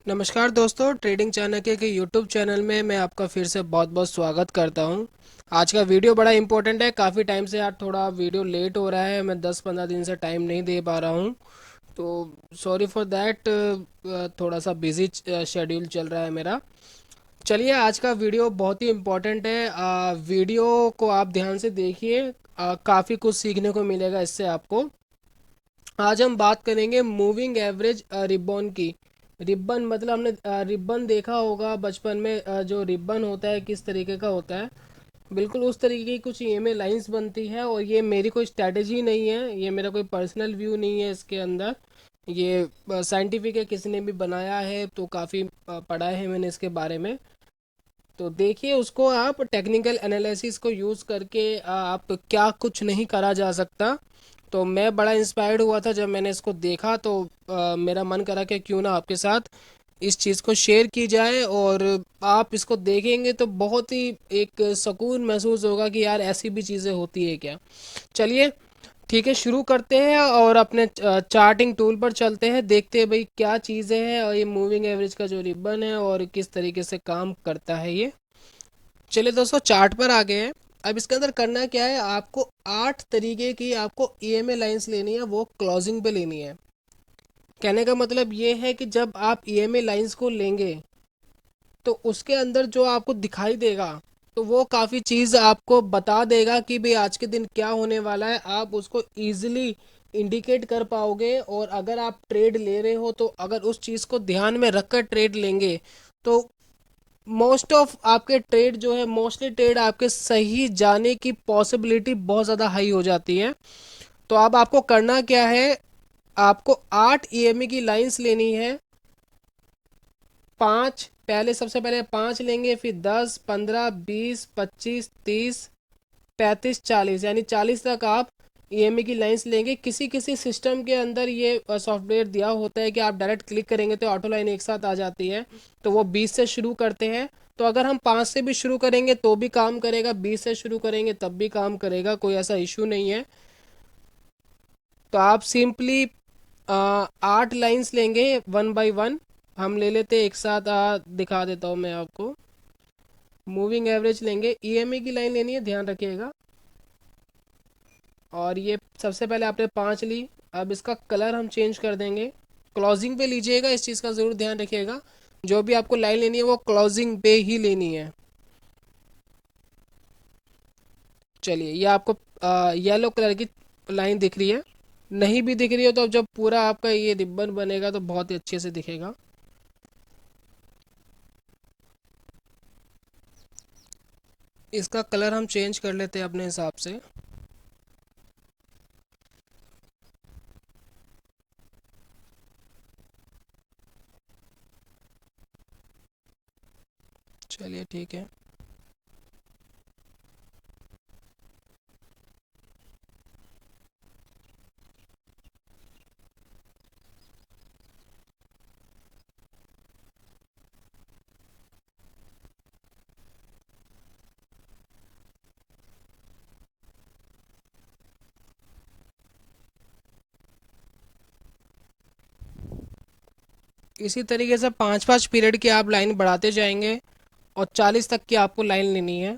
नमस्कार दोस्तों, ट्रेडिंग चाणक्य के यूट्यूब चैनल में मैं आपका फिर से बहुत बहुत स्वागत करता हूं। आज का वीडियो बड़ा इंपॉर्टेंट है। काफ़ी टाइम से यार थोड़ा वीडियो लेट हो रहा है। मैं 10-15 दिन से टाइम नहीं दे पा रहा हूं, तो सॉरी फॉर दैट। थोड़ा सा बिजी शेड्यूल चल रहा है मेरा। चलिए, आज का वीडियो बहुत ही इम्पोर्टेंट है। वीडियो को आप ध्यान से देखिए। काफ़ी कुछ सीखने को मिलेगा इससे आपको। आज हम बात करेंगे मूविंग एवरेज रिबन की। रिबन मतलब हमने रिबन देखा होगा बचपन में। जो रिबन होता है किस तरीके का होता है, बिल्कुल उस तरीके की कुछ ईएमए लाइंस बनती है। और ये मेरी कोई स्ट्रैटेजी नहीं है, ये मेरा कोई पर्सनल व्यू नहीं है इसके अंदर। ये साइंटिफिक है, किसी ने भी बनाया है तो काफ़ी पढ़ा है मैंने इसके बारे में। तो देखिए उसको, आप टेक्निकल एनालिसिस को यूज़ करके आप क्या कुछ नहीं करा जा सकता। तो मैं बड़ा इंस्पायर्ड हुआ था जब मैंने इसको देखा, तो मेरा मन करा कि क्यों ना आपके साथ इस चीज़ को शेयर की जाए। और आप इसको देखेंगे तो बहुत ही एक सुकून महसूस होगा कि यार ऐसी भी चीज़ें होती है क्या। चलिए, ठीक है, शुरू करते हैं और अपने चार्टिंग टूल पर चलते हैं। देखते हैं भाई क्या चीज़ें हैं और ये मूविंग एवरेज का जो रिबन है और किस तरीके से काम करता है ये। चलिए दोस्तों, चार्ट पर आ गए हैं। अब इसके अंदर करना क्या है, आपको 8 तरीके की आपको ईएमए लाइंस लेनी है, वो क्लोजिंग पे लेनी है। कहने का मतलब ये है कि जब आप ईएमए लाइंस को लेंगे तो उसके अंदर जो आपको दिखाई देगा, तो वो काफ़ी चीज़ आपको बता देगा कि भाई आज के दिन क्या होने वाला है। आप उसको ईजिली इंडिकेट कर पाओगे। और अगर आप ट्रेड ले रहे हो तो अगर उस चीज़ को ध्यान में रखकर ट्रेड लेंगे तो मोस्ट ऑफ आपके ट्रेड जो है, मोस्टली ट्रेड आपके सही जाने की पॉसिबिलिटी बहुत ज़्यादा हाई हो जाती है। तो अब आपको करना क्या है, आपको 8 ईएमए की लाइंस लेनी है। पाँच, पहले सबसे पहले 5 लेंगे, फिर 10, 15, 20, 25, 30, 35, 40, यानी 40 तक आप ईएमए की लाइंस लेंगे। किसी किसी सिस्टम के अंदर ये सॉफ्टवेयर दिया होता है कि आप डायरेक्ट क्लिक करेंगे तो ऑटो लाइन एक साथ आ जाती है। तो वो 20 से शुरू करते हैं। तो अगर हम 5 से भी शुरू करेंगे तो भी काम करेगा, 20 से शुरू करेंगे तब भी काम करेगा, कोई ऐसा इशू नहीं है। तो आप सिंपली 8 लाइंस लेंगे, वन बाय वन हम ले लेते हैं एक साथ। दिखा देता हूँ मैं आपको। मूविंग एवरेज लेंगे, ईएमए की लाइन लेनी है, ध्यान रखिएगा। और ये सबसे पहले आपने 5 ली। अब इसका कलर हम चेंज कर देंगे। क्लोजिंग पे लीजिएगा, इस चीज़ का ज़रूर ध्यान रखिएगा। जो भी आपको लाइन लेनी है वो क्लोजिंग पे ही लेनी है। चलिए, ये आपको येलो कलर की लाइन दिख रही है। नहीं भी दिख रही हो तो जब पूरा आपका ये रिबन बनेगा तो बहुत ही अच्छे से दिखेगा। इसका कलर हम चेंज कर लेते हैं अपने हिसाब से। चलिए ठीक है। इसी तरीके से 5-5 पीरियड की आप लाइन बढ़ाते जाएंगे और 40 तक की आपको लाइन लेनी है।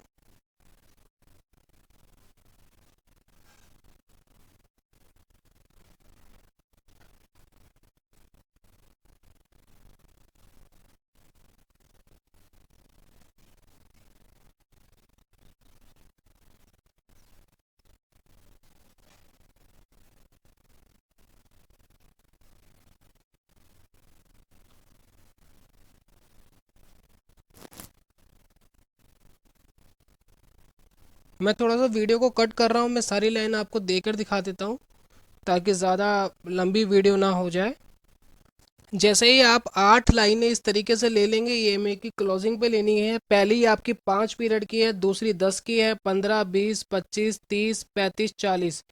मैं थोड़ा सा वीडियो को कट कर रहा हूँ, मैं सारी लाइन आपको देकर दिखा देता हूँ ताकि ज़्यादा लंबी वीडियो ना हो जाए। जैसे ही आप 8 लाइनें इस तरीके से ले लेंगे, ये ईएमए की क्लोजिंग पे लेनी है। पहली आपकी 5 पीरियड की है, दूसरी 10 की है, 15, 20, 25, 30, 35, 40।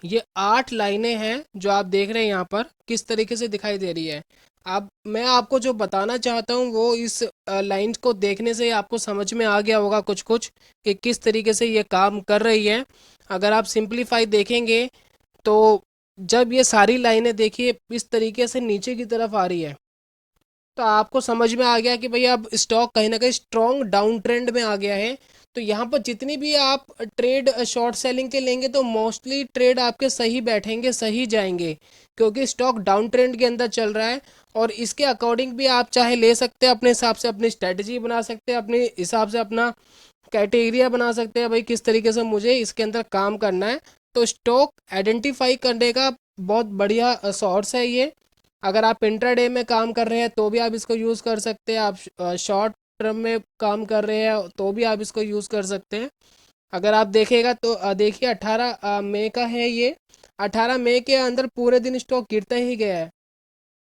ये 8 लाइनें हैं जो आप देख रहे हैं यहाँ पर किस तरीके से दिखाई दे रही है। अब मैं आपको जो बताना चाहता हूँ वो इस लाइन को देखने से ही आपको समझ में आ गया होगा कुछ कुछ कि किस तरीके से ये काम कर रही है। अगर आप सिंप्लीफाई देखेंगे तो जब ये सारी लाइनें देखिए इस तरीके से नीचे की तरफ आ रही है, तो आपको समझ में आ गया कि भैया अब स्टॉक कहीं ना कहीं स्ट्रॉन्ग डाउन ट्रेंड में आ गया है। तो यहाँ पर जितनी भी आप ट्रेड शॉर्ट सेलिंग के लेंगे तो मोस्टली ट्रेड आपके सही बैठेंगे, सही जाएंगे, क्योंकि स्टॉक डाउन ट्रेंड के अंदर चल रहा है। और इसके अकॉर्डिंग भी आप चाहे ले सकते हैं, अपने हिसाब से अपनी स्ट्रेटजी बना सकते हैं, अपने हिसाब से अपना कैटेगरिया बना सकते हैं, भाई किस तरीके से मुझे इसके अंदर काम करना है। तो स्टॉक आइडेंटिफाई करने का बहुत बढ़िया सोर्स है ये। अगर आप इंट्राडे में काम कर रहे हैं तो भी आप इसको यूज़ कर सकते हैं, आप शॉर्ट टर्म में काम कर रहे हैं तो भी आप इसको यूज़ कर सकते हैं। अगर आप देखेगा तो देखिए 18 मई का है ये। 18 मई के अंदर पूरे दिन स्टॉक गिरता ही गया है,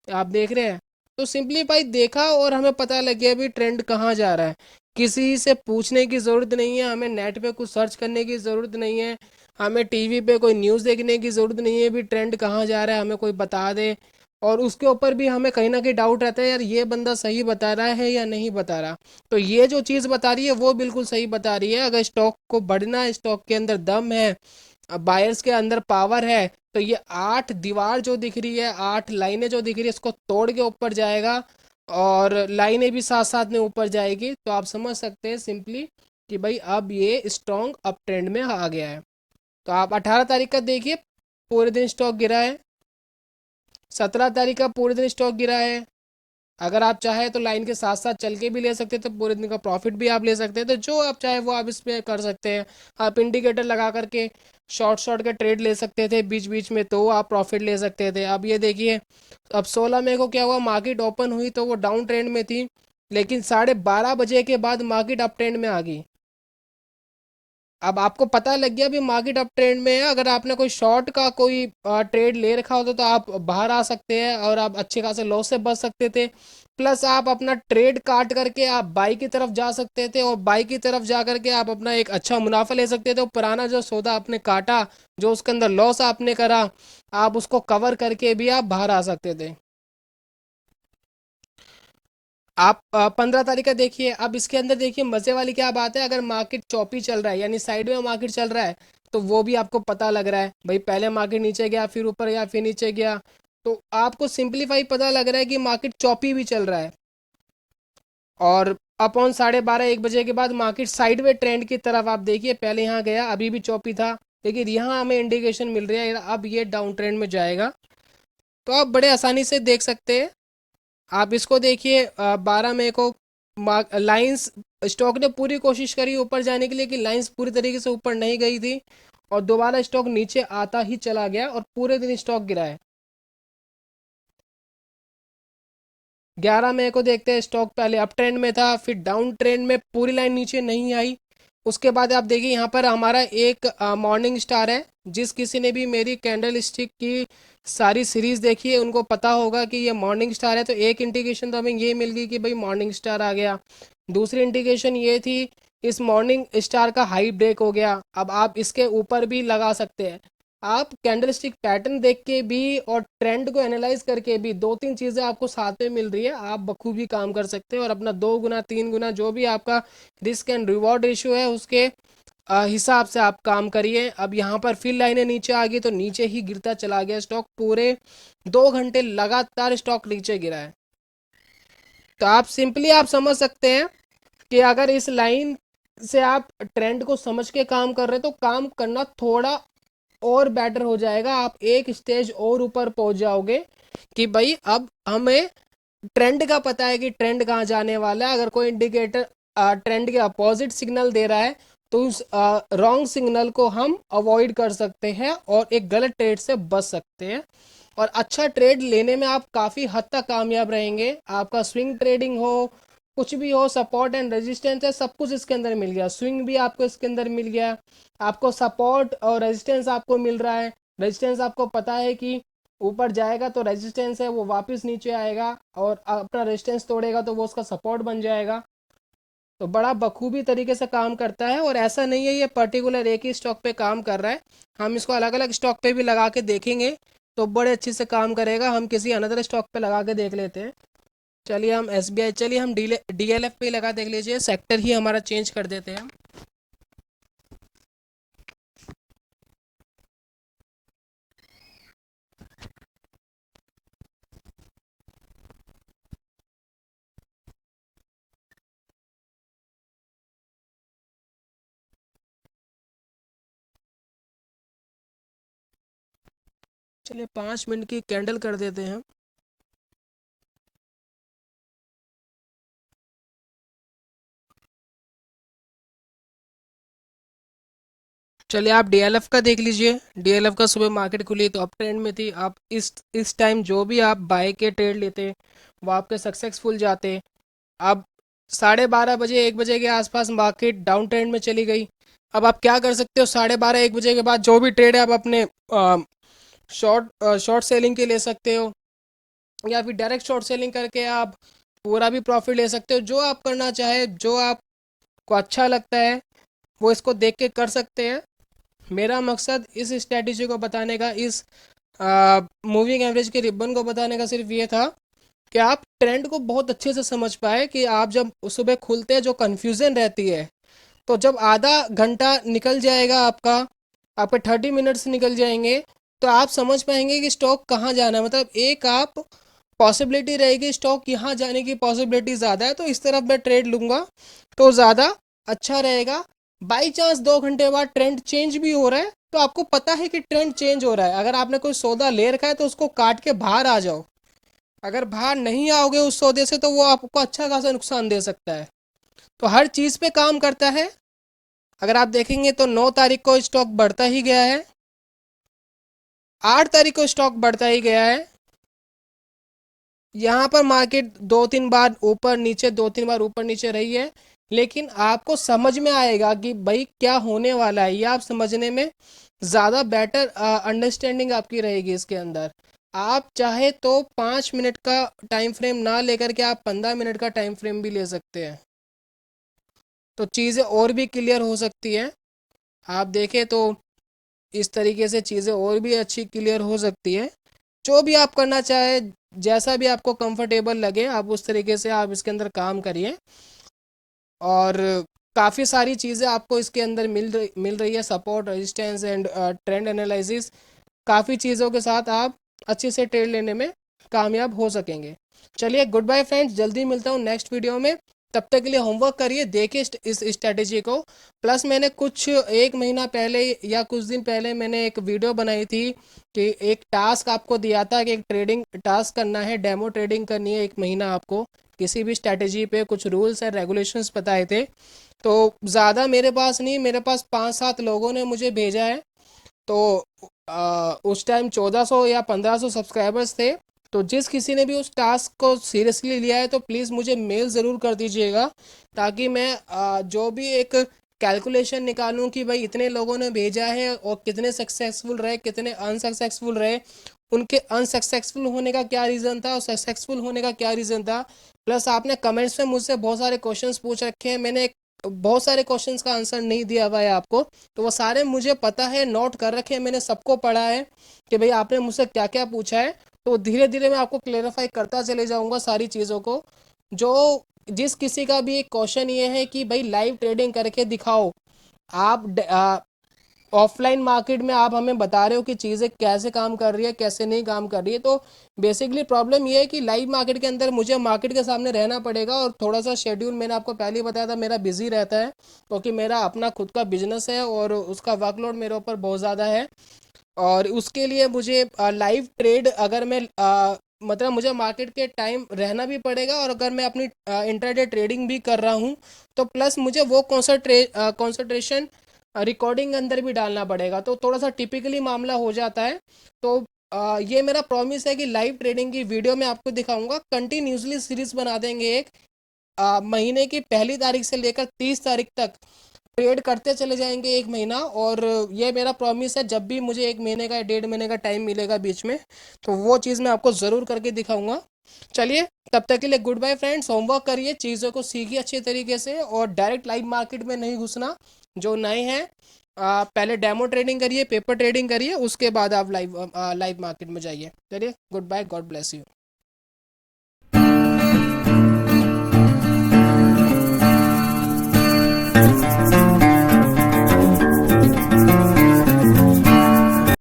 आप देख रहे हैं। तो सिंपली भाई देखा और हमें पता लग गया भी ट्रेंड कहाँ जा रहा है। किसी से पूछने की ज़रूरत नहीं है, हमें नेट पे कुछ सर्च करने की ज़रूरत नहीं है, हमें टीवी पे कोई न्यूज़ देखने की ज़रूरत नहीं है भी ट्रेंड कहाँ जा रहा है, हमें कोई बता दे। और उसके ऊपर भी हमें कहीं ना कहीं डाउट रहता है, यार ये बंदा सही बता रहा है या नहीं बता रहा। तो ये जो चीज़ बता रही है वो बिल्कुल सही बता रही है। अगर स्टॉक को बढ़ना है, स्टॉक के अंदर दम है, बायर्स के अंदर पावर है, तो ये 8 दीवार जो दिख रही है, 8 लाइनें जो दिख रही है, इसको तोड़ के ऊपर जाएगा। और लाइनें भी साथ साथ में ऊपर जाएगी, तो आप समझ सकते हैं सिंपली कि भाई अब ये स्ट्रॉन्ग अप ट्रेंड में आ गया है। तो आप 18 तारीख का देखिए, पूरे दिन स्टॉक गिरा है। 17 तारीख का पूरे दिन स्टॉक गिरा है। अगर आप चाहे तो लाइन के साथ साथ चल के भी ले सकते हैं, तो पूरे दिन का प्रॉफिट भी आप ले सकते हैं। तो जो आप चाहे वो आप इसमें कर सकते हैं। आप इंडिकेटर लगा करके शॉर्ट शॉर्ट के ट्रेड ले सकते थे बीच बीच में, तो आप प्रॉफिट ले सकते थे। अब ये देखिए, अब 16 मई को क्या हुआ, मार्केट ओपन हुई तो वो डाउन ट्रेंड में थी, लेकिन 12:30 बजे के बाद मार्केट अप ट्रेंड में आ गई। अब आपको पता लग गया भी मार्केट अप ट्रेंड में है। अगर आपने कोई शॉर्ट का कोई ट्रेड ले रखा होता तो आप बाहर आ सकते हैं और आप अच्छे खासे लॉस से बच सकते थे। प्लस आप अपना ट्रेड काट करके आप बाई की तरफ जा सकते थे, और बाई की तरफ जा करके आप अपना एक अच्छा मुनाफा ले सकते थे। और पुराना जो सौदा आपने काटा, जो उसके अंदर लॉस आपने करा, आप उसको कवर करके भी आप बाहर आ सकते थे। आप 15 तारीख का देखिए। अब इसके अंदर देखिए मजे वाली क्या बात है, अगर मार्केट चौपी चल रहा है यानी साइड में मार्केट चल रहा है, तो वो भी आपको पता लग रहा है भाई पहले मार्केट नीचे गया फिर ऊपर गया फिर नीचे गया। तो आपको सिंपलीफाई पता लग रहा है कि मार्केट चौपी भी चल रहा है। और अपॉन 12:30 1 बजे के बाद मार्केट साइडवे ट्रेंड की तरफ आप देखिए, पहले यहाँ गया अभी भी चौपी था, लेकिन यहाँ हमें इंडिकेशन मिल रही है अब ये डाउन ट्रेंड में जाएगा। तो आप बड़े आसानी से देख सकते हैं। आप इसको देखिए, 12 मई को लाइंस, स्टॉक ने पूरी कोशिश करी ऊपर जाने के लिए कि लाइंस पूरी तरीके से ऊपर नहीं गई थी, और दोबारा स्टॉक नीचे आता ही चला गया और पूरे दिन स्टॉक गिरा है। 11 मई को देखते हैं, स्टॉक पहले अप ट्रेंड में था, फिर डाउन ट्रेंड में, पूरी लाइन नीचे नहीं आई। उसके बाद आप देखिए यहाँ पर हमारा एक मॉर्निंग स्टार है। जिस किसी ने भी मेरी कैंडल स्टिक की सारी सीरीज देखी है उनको पता होगा कि ये मॉर्निंग स्टार है। तो एक इंडिकेशन तो हमें ये मिल गई कि भाई मॉर्निंग स्टार आ गया। दूसरी इंडिकेशन ये थी, इस मॉर्निंग स्टार का हाई ब्रेक हो गया। अब आप इसके ऊपर भी लगा सकते हैं। आप कैंडलस्टिक पैटर्न देख के भी और ट्रेंड को एनालाइज करके भी, दो तीन चीज़ें आपको साथ में मिल रही है, आप बखूबी काम कर सकते हैं और अपना 2 गुना 3 गुना जो भी आपका रिस्क एंड रिवॉर्ड रेशियो है उसके हिसाब से आप काम करिए। अब यहाँ पर फिर लाइनें नीचे आ गई तो नीचे ही गिरता चला गया स्टॉक, पूरे 2 घंटे लगातार स्टॉक नीचे गिरा है। तो आप सिंपली आप समझ सकते हैं कि अगर इस लाइन से आप ट्रेंड को समझ के काम कर रहे हैं तो काम करना थोड़ा और बेटर हो जाएगा, आप एक स्टेज और ऊपर पहुंच जाओगे कि भाई अब हमें ट्रेंड का पता है कि ट्रेंड कहाँ जाने वाला है। अगर कोई इंडिकेटर ट्रेंड के अपोजिट सिग्नल दे रहा है तो उस रॉन्ग सिग्नल को हम अवॉइड कर सकते हैं और एक गलत ट्रेड से बच सकते हैं। और अच्छा ट्रेड लेने में आप काफ़ी हद तक कामयाब रहेंगे। आपका स्विंग ट्रेडिंग हो, कुछ भी हो, सपोर्ट एंड रेजिस्टेंस है, सब कुछ इसके अंदर मिल गया। स्विंग भी आपको इसके अंदर मिल गया, आपको सपोर्ट और रेजिस्टेंस आपको मिल रहा है। रेजिस्टेंस आपको पता है कि ऊपर जाएगा तो रेजिस्टेंस है वो वापस नीचे आएगा, और अपना रेजिस्टेंस तोड़ेगा तो वो उसका सपोर्ट बन जाएगा। तो बड़ा बखूबी तरीके से काम करता है। और ऐसा नहीं है ये पर्टिकुलर एक ही स्टॉक पे काम कर रहा है, हम इसको अलग अलग स्टॉक पे भी लगा के देखेंगे तो बड़े अच्छे से काम करेगा। हम किसी अनदर स्टॉक पे लगा के देख लेते हैं। चलिए हम एसबीआई, चलिए हम डीएलएफ पे लगा देख लीजिए, सेक्टर ही हमारा चेंज कर देते हैं। चलिए 5 मिनट की कैंडल कर देते हैं। चलिए आप डीएलएफ का देख लीजिए। डीएलएफ का सुबह मार्केट खुली तो अप ट्रेंड में थी। आप इस टाइम जो भी आप बाय के ट्रेड लेते वो आपके सक्सेसफुल जाते। अब 12:30 बजे 1 बजे के आसपास मार्केट डाउन ट्रेंड में चली गई। अब आप क्या कर सकते हो, 12:30 1 बजे के बाद जो भी ट्रेड है आप अपने शॉर्ट सेलिंग के ले सकते हो, या फिर डायरेक्ट शॉर्ट सेलिंग करके आप पूरा भी प्रॉफिट ले सकते हो। जो आप करना चाहे, जो आपको अच्छा लगता है वो इसको देख के कर सकते हैं। मेरा मकसद इस स्ट्रैटेजी को बताने का, इस मूविंग एवरेज के रिबन को बताने का सिर्फ ये था कि आप ट्रेंड को बहुत अच्छे से समझ पाए कि आप जब सुबह खुलते हैं जो कन्फ्यूज़न रहती है, तो जब आधा घंटा निकल जाएगा आपका, आपके 30 मिनट्स निकल जाएंगे, तो आप समझ पाएंगे कि स्टॉक कहाँ जाना है। मतलब एक आप पॉसिबिलिटी रहेगी स्टॉक यहाँ जाने की पॉसिबिलिटी ज़्यादा है तो इस तरफ मैं ट्रेड लूँगा तो ज़्यादा अच्छा रहेगा। बाई चांस 2 घंटे बाद ट्रेंड चेंज भी हो रहा है तो आपको पता है कि ट्रेंड चेंज हो रहा है। अगर आपने कोई सौदा ले रखा है तो उसको काट के बाहर आ जाओ। अगर बाहर नहीं आओगे उस सौदे से तो वो आपको अच्छा खासा नुकसान दे सकता है। तो हर चीज़ पे काम करता है। अगर आप देखेंगे तो 9 तारीख को स्टॉक बढ़ता ही गया है, 8 तारीख को स्टॉक बढ़ता ही गया है। यहाँ पर मार्केट 2 3 बार ऊपर नीचे, 2 3 बार ऊपर नीचे रही है, लेकिन आपको समझ में आएगा कि भाई क्या होने वाला है। ये आप समझने में ज़्यादा बेटर अंडरस्टैंडिंग आपकी रहेगी इसके अंदर। आप चाहे तो 5 मिनट का टाइम फ्रेम ना लेकर के आप 15 मिनट का टाइम फ्रेम भी ले सकते हैं, तो चीज़ें और भी क्लियर हो सकती हैं। आप देखें तो इस तरीके से चीज़ें और भी अच्छी क्लियर हो सकती है। जो भी आप करना चाहे, जैसा भी आपको कंफर्टेबल लगे आप उस तरीके से आप इसके अंदर काम करिए। और काफ़ी सारी चीज़ें आपको इसके अंदर मिल रही है, support, resistance and trend analysis. काफ़ी चीज़ों के साथ आप अच्छे से ट्रेड लेने में कामयाब हो सकेंगे। चलिए गुड बाय फ्रेंड्स, जल्दी मिलता हूँ नेक्स्ट वीडियो में। तब तक के लिए होमवर्क करिए, देखिए इस स्ट्रैटेजी को। प्लस मैंने कुछ 1 महीना पहले या कुछ दिन पहले मैंने एक वीडियो बनाई थी कि एक टास्क आपको दिया था कि एक ट्रेडिंग टास्क करना है, डेमो ट्रेडिंग करनी है 1 महीना आपको किसी भी स्ट्रैटेजी पे। कुछ रूल्स एंड रेगुलेशंस बताए थे। तो ज़्यादा मेरे पास नहीं, मेरे पास 5 7 लोगों ने मुझे भेजा है। तो उस टाइम 1400 या 1500 सब्सक्राइबर्स थे। तो जिस किसी ने भी उस टास्क को सीरियसली लिया है तो प्लीज़ मुझे मेल ज़रूर कर दीजिएगा, ताकि मैं जो भी एक कैलकुलेशन निकालूं कि भाई इतने लोगों ने भेजा है और कितने सक्सेसफुल रहे, कितने अनसक्सेसफुल रहे, उनके अनसक्सेसफुल होने का क्या रीज़न था और सक्सेसफुल होने का क्या रीज़न था। प्लस आपने कमेंट्स में मुझसे बहुत सारे क्वेश्चंस पूछ रखे हैं, मैंने बहुत सारे क्वेश्चंस का आंसर नहीं दिया हुआ है आपको, तो वो सारे मुझे पता है, नोट कर रखे हैं, मैंने सबको पढ़ा है कि भाई आपने मुझसे क्या क्या पूछा है। तो धीरे धीरे मैं आपको क्लेरिफाई करता चले जाऊंगा सारी चीज़ों को। जो जिस किसी का भी एक क्वेश्चन ये है कि भाई लाइव ट्रेडिंग करके दिखाओ, आप ऑफलाइन मार्केट में आप हमें बता रहे हो कि चीज़ें कैसे काम कर रही है कैसे नहीं काम कर रही है, तो बेसिकली प्रॉब्लम ये है कि लाइव मार्केट के अंदर मुझे मार्केट के सामने रहना पड़ेगा और थोड़ा सा शेड्यूल मैंने आपको पहले ही बताया था मेरा बिजी रहता है, क्योंकि मेरा अपना खुद का बिजनेस है और उसका वर्कलोड मेरे ऊपर बहुत ज़्यादा है। और उसके लिए मुझे लाइव ट्रेड अगर मैं मतलब मुझे मार्केट के टाइम रहना भी पड़ेगा, और अगर मैं अपनी इंट्राडे ट्रेडिंग भी कर रहा हूँ तो प्लस मुझे वो कॉन्सेंट्रेशन रिकॉर्डिंग के अंदर भी डालना पड़ेगा, तो थोड़ा सा टिपिकली मामला हो जाता है। तो ये मेरा प्रॉमिस है कि लाइव ट्रेडिंग की वीडियो मैं आपको दिखाऊंगा, कंटिन्यूसली सीरीज बना देंगे एक। महीने की पहली तारीख से लेकर 30 तारीख तक ट्रेड करते चले जाएंगे 1 महीना। और ये मेरा प्रॉमिस है, जब भी मुझे 1 महीने का या 1.5 महीने का टाइम मिलेगा बीच में तो वो चीज़ मैं आपको ज़रूर करके दिखाऊंगा। चलिए तब तक के लिए गुड बाय फ्रेंड्स, होमवर्क करिए, चीज़ों को सीखिए अच्छे तरीके से और डायरेक्ट लाइव मार्केट में नहीं घुसना। जो नए हैं पहले डेमो ट्रेडिंग करिए, पेपर ट्रेडिंग करिए, उसके बाद आप लाइव मार्केट में जाइए। चलिए good bye, God bless you.